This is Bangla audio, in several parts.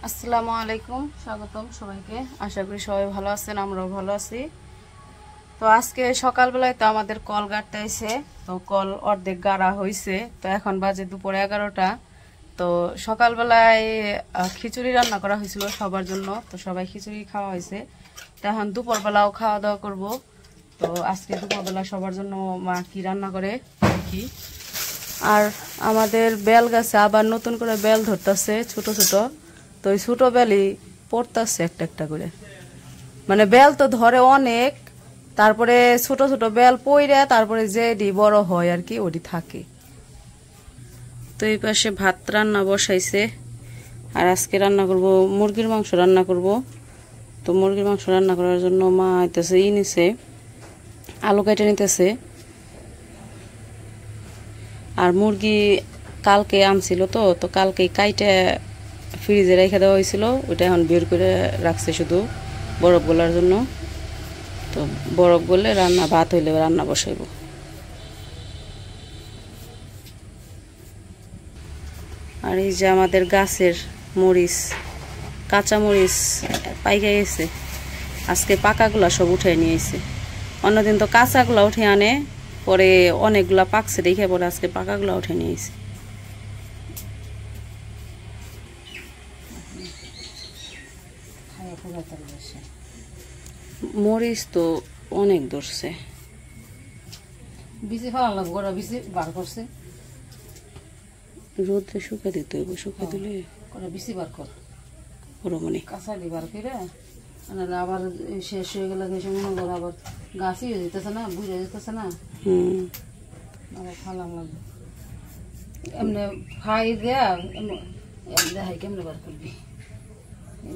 আসসালামু আলাইকুম, স্বাগতম সবাইকে। আশা করি সবাই ভালো আছেন, আমরাও ভালো আছি। তো আজকে সকালবেলায় তো আমাদের কল গাড়তে আইছে, তো কল অর্ধেক গাড়া হয়েছে। তো এখন বাজে দুপুর 11টা। তো সকালবেলায় খিচুড়ি রান্না করা হয়েছিল সবার জন্য, তো সবাই খিচুড়ি খাওয়া হয়েছে। তো এখন দুপুরবেলাও খাওয়া দাওয়া করব। তো আজকে দুপুরবেলা সবার জন্য মা কি রান্না করে দেখি। আর আমাদের বেল গাছে আবার নতুন করে বেল ধরতেছে ছোট ছোট। তো ওই ছোট বেলই পড়তেছে একটা একটা করে, মানে বেল তো ধরে অনেক, তারপরে ছোট ছোট বেল পইরা তারপরে যেডি বড় হয় আর কি ওডি থাকে। তো এই পাশে ভাত রান্না বসাইছে, আর আজকে রান্না করব মুরগির মাংস রান্না করব। তো মুরগির মাংস রান্না করার জন্য মা আইতেছে নিছে আলু কেটে নিতেছে। আর মুরগি কালকে আনছিল, তো কালকে কাইটে ফ্রিজে রেখে দেওয়া হয়েছিল, ওইটা এখন বের করে রাখছে শুধু বরফ গলার জন্য। তো বরফ গলে রান্না ভাত হইলে রান্না বসাইব। আর এই যে আমাদের গাছের মরিচ, কাঁচা মরিচ পাইকা গেছে, আজকে পাকাগুলা সব উঠে নিয়ে এসে। অন্যদিন তো কাঁচাগুলা উঠে আনে, পরে অনেকগুলা পাকছে দেখে পরে আজকে পাকাগুলা উঠে নিয়ে এসে। মরিচ তো অনেক ধরছে, বিচি ফেলা লাগবো, ওরা বিচি বার করছে। রোদে শুকা দিতে হইব, শুকা দিলে ওরা বিচি বার কর বড় মানে কাঁচালি বার করে, নাহলে আবার শেষ হয়ে গেলে মনে করো আবার গাছই হয়ে যেতেছে না, বুঝে যেতেছে না, আবার ফালাম লাগবে। এমনি ফাই দেয়া দেখাই কেমনে বার করবি,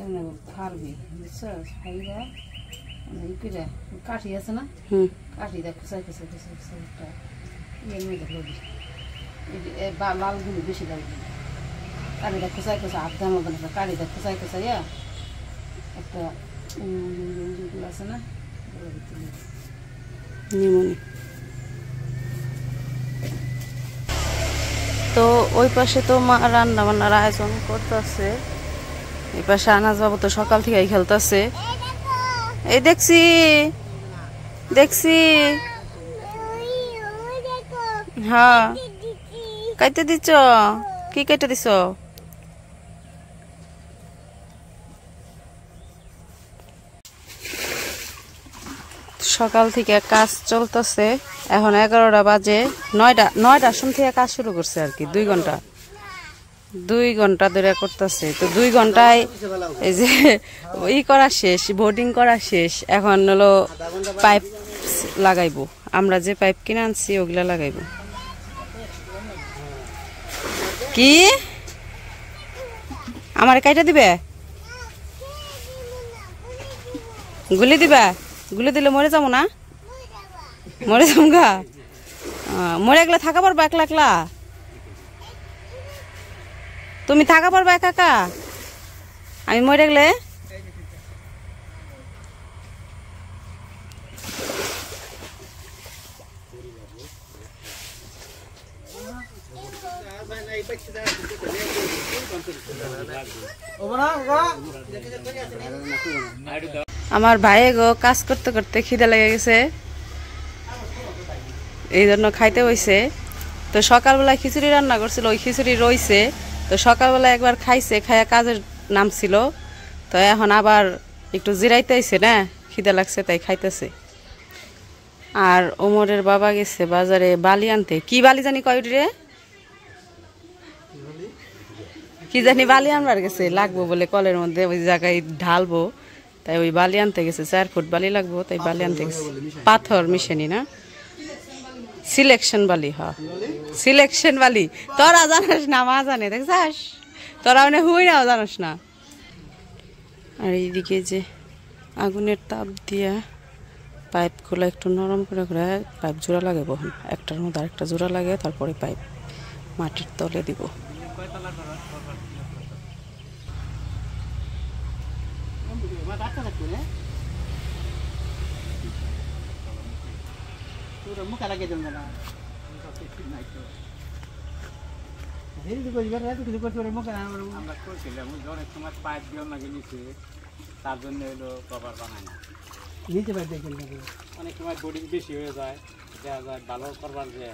এমনি ফারবি, বুঝছিস? ফাই দেয়া ই করে কাঠি আছে না, কাঠি দেখ খুচাই খুচাই খুচাই খুচাই একটা ইয়ের মধ্যে লাগবি, লালগুলো বেশি লাগবে। কাঠিটা খুচাই খুচাই হাত দেওয়ার মতন একটা কাঠিটা খুচাই খুচাইয়া একটা যেগুলো আছে না নিমনি। তো ওই পাশে তো মা রান্না বান্নার আয়োজন করতেছে, এই পাশে আনাজ বাবু তো সকাল থেকে খেলতেছে। এই দেখছি দেখছি, হ্যাঁ কাইতে দিচ্ছ, কি কেটে দিছ? সকাল থেকে কাজ চলতেছে, এখন 11টা বাজে। 9টার সময় থেকে কাজ শুরু করছে আর কি, 2 ঘন্টা ধরে করতেছে। তো 2 ঘন্টায় এই যে ই করা শেষ, বোর্ডিং করা শেষ। এখন হলো পাইপ লাগাইবো, আমরা যে পাইপ কিনে আনছি ওগুলা লাগাইবো। কি আমার কাইটা দিবে? গুলি দিবা? গুলি দিলে মরে যাবো না? মরে যাবো গা? মরে গেলে থাকা পারবা একলা একলা? তুমি থাকা পারবা একা একা? আমি মরে গেলে? আমার ভাই গো কাজ করতে করতে খিদে লেগে গেছে, এই জন্য খাইতে হইছে। তো সকালবেলায় খিচুড়ি রান্না করছিল, ওই খিচুড়ি রইছে। তো সকালবেলা একবার খাইছে, খাইয়া কাজের নামছিল। তো এখন আবার একটু জিরাইতে আইছে না, খিদে লাগছে তাই খাইতেছে। আর ওমরের বাবা গেছে বাজারে বালি আনতে। কি বালি জানি কয় রে, কি জানি বালি আনবার গেছে, লাগবো বলে কলের মধ্যে ওই জায়গায় ঢালবো, তাই ওই বালি আনতে গেছে। 4 ফুট বালি লাগবো, তাই বালি আনতে গেছে। পাথর মিশেনি না, সিলেকশন বালি। হ্যাঁ সিলেকশন বালি। তোরা জানাস না, মা জানে, দেখছাস? তোরা মানে হুই নাও জানাস না। আর এইদিকে যে আগুনের তাপ দিয়া পাইপ গুলো একটু নরম করে করে পাইপ জোড়া লাগাবো। একটার মধ্যে আরেকটা জোড়া লাগে, তারপরে পাইপ মাটির তলে দিব। আমরা করছিলাম অনেক সময় পাইপ দিয়ে নাকি নিচে তার জন্য হলো কভার বানায় না অনেক সময় বোর্ডিং বেশি হয়ে যায় দেখা যায় ভালো করবার যে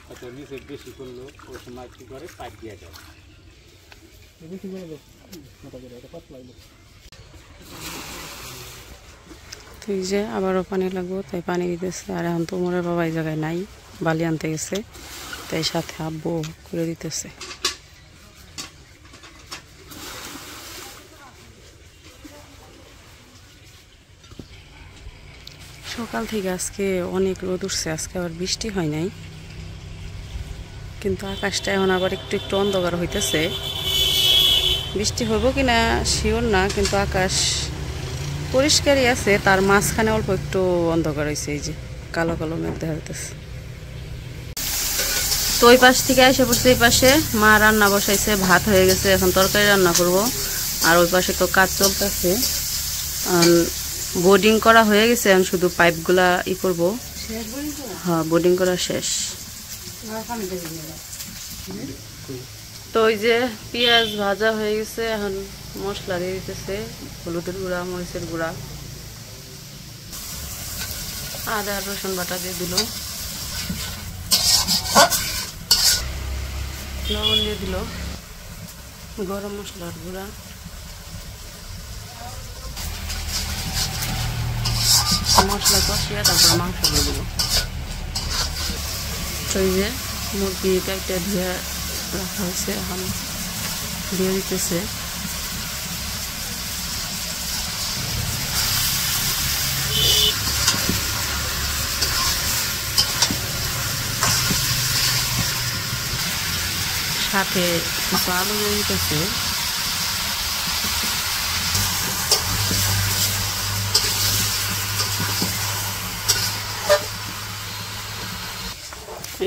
হয়তো নিচে বেশি করলো ওই সময় কী করে পাইপ দিয়ে দেয় ঠিক যে আবারও পানি লাগবো তাই পানি দিতেছে আর এখন তো মোরের বাবা এই জায়গায় নাই বালি আনতে গেছে তাই সাথে আব্বু করে দিতেছে সকাল থেকে আজকে অনেক রোদ উঠছে আজকে আবার বৃষ্টি হয় নাই কিন্তু আকাশটা এখন আবার একটু একটু অন্ধকার হইতেছে বৃষ্টি হইব কিনা শিওর না কিন্তু আকাশ পরিষ্কারই আছে তার মাঝখানে অল্প একটু অন্ধকার হয়েছে এই যে কালো কালো মেঘ দেখা যাইতেছে তো ওই পাশ থেকে এসে পড়ছে এই পাশে মা রান্না বসাইছে ভাত হয়ে গেছে এখন তরকারি রান্না করব আর ওই পাশে তো কাজ চলতেছে বোর্ডিং করা হয়ে গেছে এখন শুধু পাইপগুলা করব হ্যাঁ বোর্ডিং করা শেষ তো ওই যে পেঁয়াজ ভাজা হয়ে গেছে এখন মশলা দিয়ে দিতেছে হলুদের গুঁড়া মরিচের গুঁড়া আদা রসুন বাটা দিয়ে দিল লবণ দিয়ে দিল গরম মশলার গুঁড়া মশলা কষিয়ে তারপর মাংস দিয়ে দিল তো এই যে মুরগি একটা ধুয়ে রাখা হয়েছে এখন দিয়ে দিতেছে সাথে কিছু আলু দিয়ে দিতেছে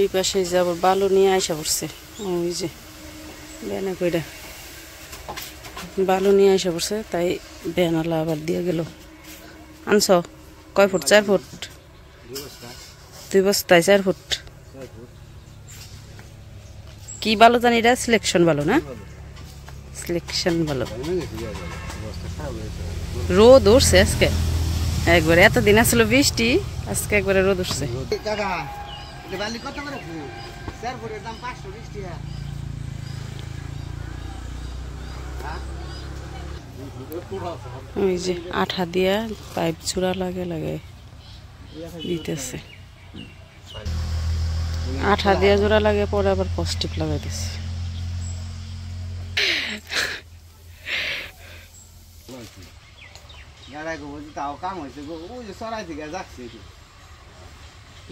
এই পাশে যাব বালু নিয়ে আসা পড়ছে ওই যে বেনা কইরা বালু নিয়ে আসা পড়ছে তাই বেনালা আবার দিয়ে গেল আনছ কয় ফুট 4 ফুট 2 বস্তায় 4 ফুট কি বালু জানি এটা সিলেকশন বালু না সিলেকশন বালু রোদ উঠছে আজকে একবারে এতদিন আসলে বৃষ্টি আজকে একবারে রোদ উঠছে ওই যে আঠা দিয়া পাইপ চূড়া লাগে লাগে দিতেছে আঠা দিয়া জোড়া লাগে পরে আবার পস্টিপ লাগাইতেছে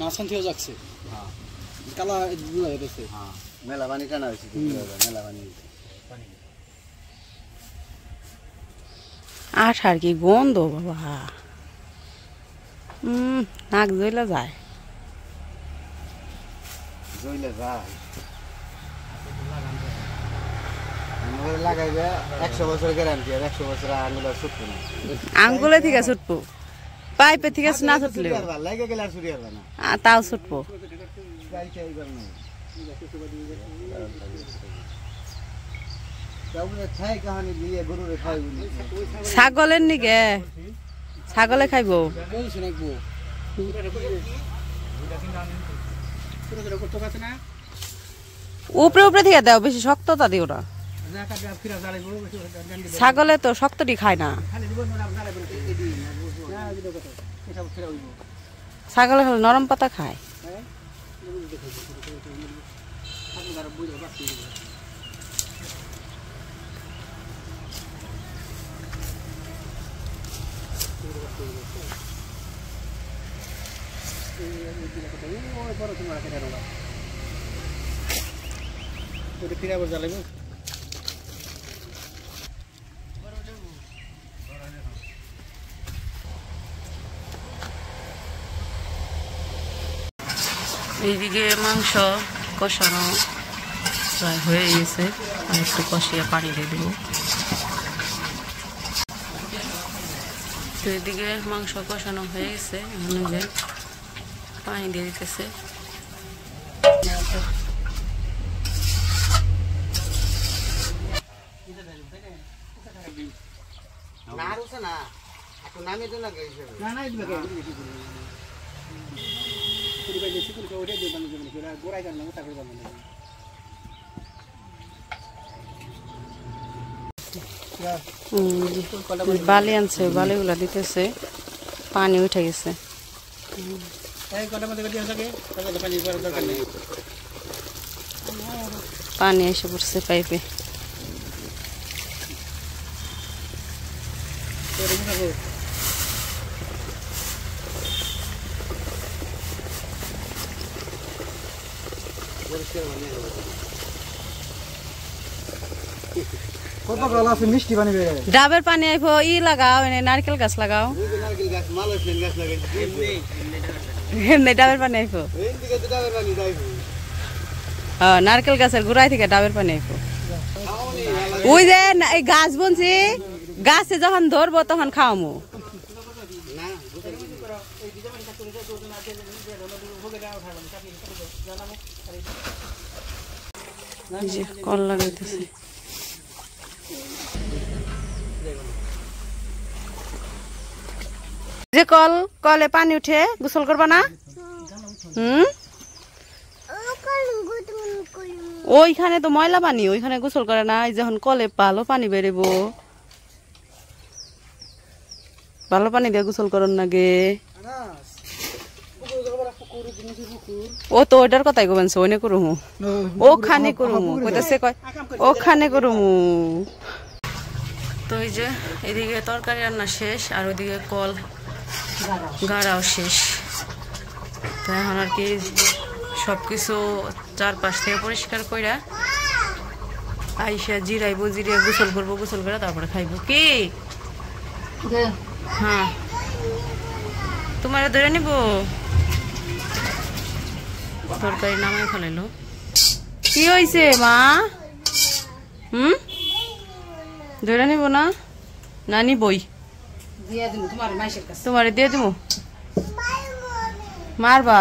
মাছন থেকে যাচ্ছে কালা হইতেছে মেলা পানি টানা হয়েছে মেলা পানি আঠার কি গন্ধ বাবা নাক জইলা যায় জইলে যায় লাগাইবে 100 বছর গ্যারান্টি আর 100 বছর আঙুল আর ছুটবে না আঙ্গুলে থেকে ছুটবো পাইপে থেকে না ছুটলে লাগে গেলে আর ছুটি হবে না তাও ছুটবো ছাগলের নিকে ছাগলে খাইব উপরে উপরে থেকে দাও বেশি শক্ততা দিও না ছাগলে তো শক্তটি খায় না ছাগলে খালি নরম পাতা খায় এইদিকে মাংস কষানো প্রায় হয়ে গেছে আর একটু কষিয়ে পানি দিয়ে দেবো তো এদিকে মাংস কষানো হয়ে গেছে এখন যে পানি দিয়ে দিতেছে দিন না আর হচ্ছে না এখন নামিয়ে তো না হিসেবে না না দিবে পুরি ভাই বেশি করে ওটা দিয়ে বানিয়ে দেবেন পুরো গোড়ায় জানলাম তারপরে বানানো বালি আনছে, বালিগুলা দিতেছে, পানি উঠে গেছে। এই কটা মধ্যে দিয়ে থাকে তাহলে পানি করার দরকার নেই। পানি এসে পড়ছে পাইপে। কত কলা আছে মিষ্টি পানি বের হয়। ডাবের পানি আইবো, ই লাগাও, এনে নারকেল গাছ লাগাও, নারকেল গাছ মালয়েশিয়ান গাছ লাগাইছি এমনি ডাবের পানি আইবো। এই দিকে তো ডাবের পানি যাইবো নারকেল গাছের গোড়ায় থেকে ডাবের পানি আইবো। ওই যে এই গাছ বনছি, গাছে যখন ধরবো তখন খাওয়ামু। না এই যে কল লাগাইতেছে। যে কলে পানি উঠে গোসল করবা না? ওইখানে তো ময়লা পানি, ওইখানে গোসল করে না। এই যখন কলে ভালো পানি বেরোবো, ভালো পানি দিয়ে গোসল করার নাগে। ও তো ওইটার কথাই কবেন, ওইনে করুমু, ওখানে করুমু, কইতাছে কয় ওখানে করুমু। তো এই যে এদিকে তরকারি রান্না শেষ, আর ওইদিকে কল গাড়াও শেষ। তো এখন আর কি সবকিছু চারপাশ থেকে পরিষ্কার কইরা আইসা জিরাইবো, জিরিয়া গোসল করবো, গোসল করে তারপরে খাইবো। কি হ্যাঁ তোমার ধরে নিব। তরকারি নামাই ফেলাইলো। কি হয়েছে মা? ধরে নিব না? না নিবই, তোমারে দিয়ে দিব। মারবা?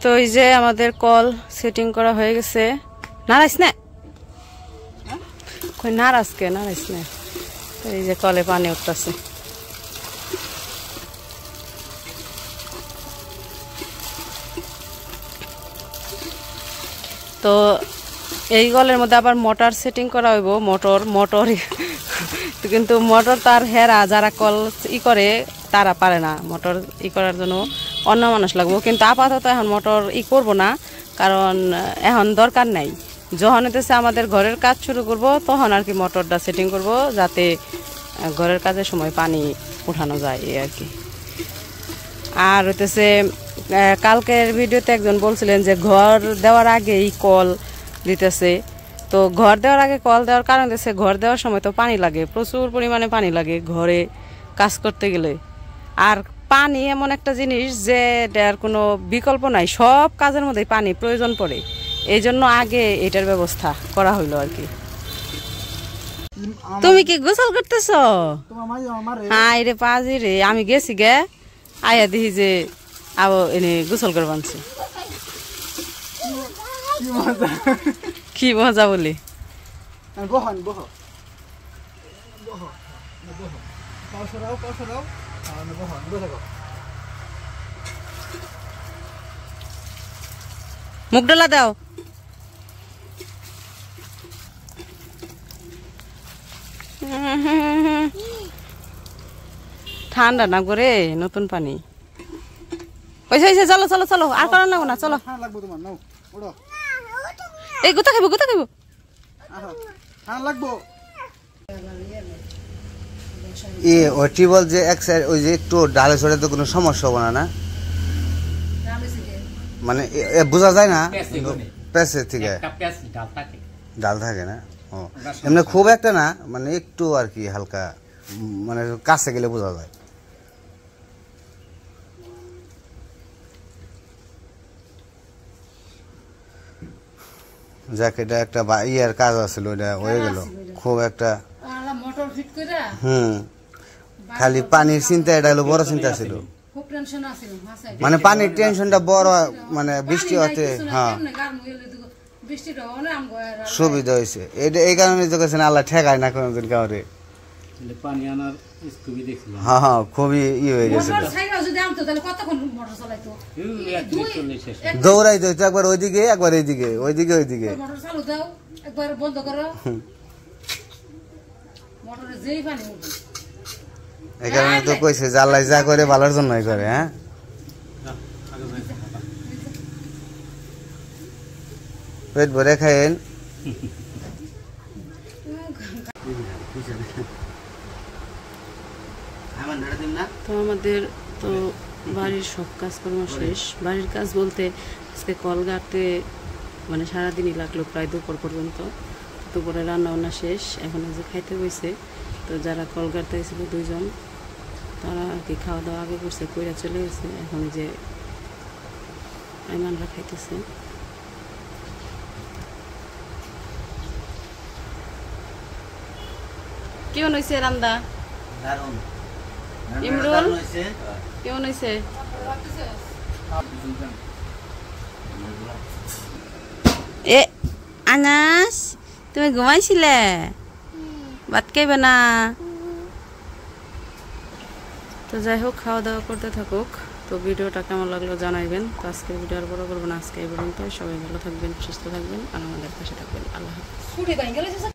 তো এই যে আমাদের কল সেটিং করা হয়ে গেছে। নারাইস না, কই নারাজকে নারাইস না। এই যে কলে পানি উঠতেছে। তো এই কলের মধ্যে আবার মোটর সেটিং করা হইব। মোটর কিন্তু মোটর তার হেরা, যারা কল ই করে তারা পারে না। মোটর ই করার জন্য অন্য মানুষ লাগবো, কিন্তু আপাতত এখন মোটর ই করব না, কারণ এখন দরকার নাই। যখন হইতেছে আমাদের ঘরের কাজ শুরু করব তখন আর কি মোটরটা সেটিং করব, যাতে ঘরের কাজের সময় পানি উঠানো যায় এই আর কি। আর হইতেছে কালকের ভিডিওতে একজন বলছিলেন যে ঘর দেওয়ার আগেই কল দিতেছে। তো ঘর দেওয়ার আগে কল দেওয়ার কারণ হচ্ছে ঘর দেওয়ার সময় তো পানি লাগে, প্রচুর পরিমাণে পানি লাগে ঘরে কাজ করতে গেলে। আর পানি এমন একটা জিনিস যে এটার কোনো বিকল্প নাই, সব কাজের মধ্যে পানি প্রয়োজন পড়ে। এই জন্য আগে এটার ব্যবস্থা করা হইলো আর কি। তুমি কি গোসল করতেছ? হ্যাঁ রে পাজি রে, আমি গেছি গে, আয়া দেখি যে আবো এনে গোসল করে বানছে। কি মজা বলি। মুখ ডলা দাও। ঠান্ডা না করে নতুন পানি। ওইসে চলো চলো চলো, আর করার লাগবো না, চলো। এই গোতা খাইবো, গোতা খাইবো। ওই টিউবওয়েল যে এক সাইড ওই যে একটু ডালে সরে তো কোনো সমস্যা হবে না? মানে বোঝা যায় না প্যাসে থেকে ডাল থাকে না? ও এমনি খুব একটা না, মানে একটু আর কি হালকা, মানে কাছে গেলে বোঝা যায়। যাক, এটা একটা ইয়ার কাজ আছিল, ওইটা হয়ে গেল। খুব একটা খালি পানির চিন্তা, এটা হলো বড় চিন্তা ছিল। টেনশন আছিল হাসাই মানে পানির টেনশনটা বড়, মানে বৃষ্টি হতে হ্যাঁ বৃষ্টিটা অনেক আম গয়ার সুবিধা হয়েছে। এই কারণে তো কাছে আল্লাহ ঠেকায় না কোনোদিন কাউরে। পানি আনার স্কুবি দেখছিলাম, হ্যাঁ হ্যাঁ খুবই হয়ে গেছে। মোটর সাইকেল যদি আনতো তাহলে কতক্ষণ মোটর চালাইতো দৌড়াই তো একবার ওইদিকে একবার এইদিকে, ওইদিকে ওইদিকে। মোটর চালু দাও একবার বন্ধ করো, মোটরে যেই পানি উঠে। এই কারণে তো কইছে যে আল্লাহ যা করে ভালোর জন্যই করে। হ্যাঁ পেট ভরে খাইন। তো আমাদের তো বাড়ির সব কাজকর্ম শেষ। বাড়ির কাজ বলতে আজকে কল গাঁটতে মানে সারাদিনই লাগলো, প্রায় দুপুর পর্যন্ত। দুপুরে রান্না বান্না শেষ, এখন যে খাইতে বসে। তো যারা কল গাঁটতে গেছিল 2 জন, তারা আর কি খাওয়া দাওয়া আগে করছে, কইরা চলে গেছে। এখন যে আইমানরা খাইতেছে। কেমন হয়েছে রান্দা? ইমরুল কেমন হয়েছে? এ আনাস, তুমি ঘুমাইছিলে? ভাত খাইবে না? তো যাই হোক, খাওয়া দাওয়া করতে থাকুক। তো ভিডিওটা কেমন লাগলো জানাইবেন। তো আজকের ভিডিও আর বড় করবো না, আজকে এই পর্যন্ত। সবাই ভালো থাকবেন, সুস্থ থাকবেন আর আমাদের পাশে থাকবেন। আল্লাহ হাফেজ।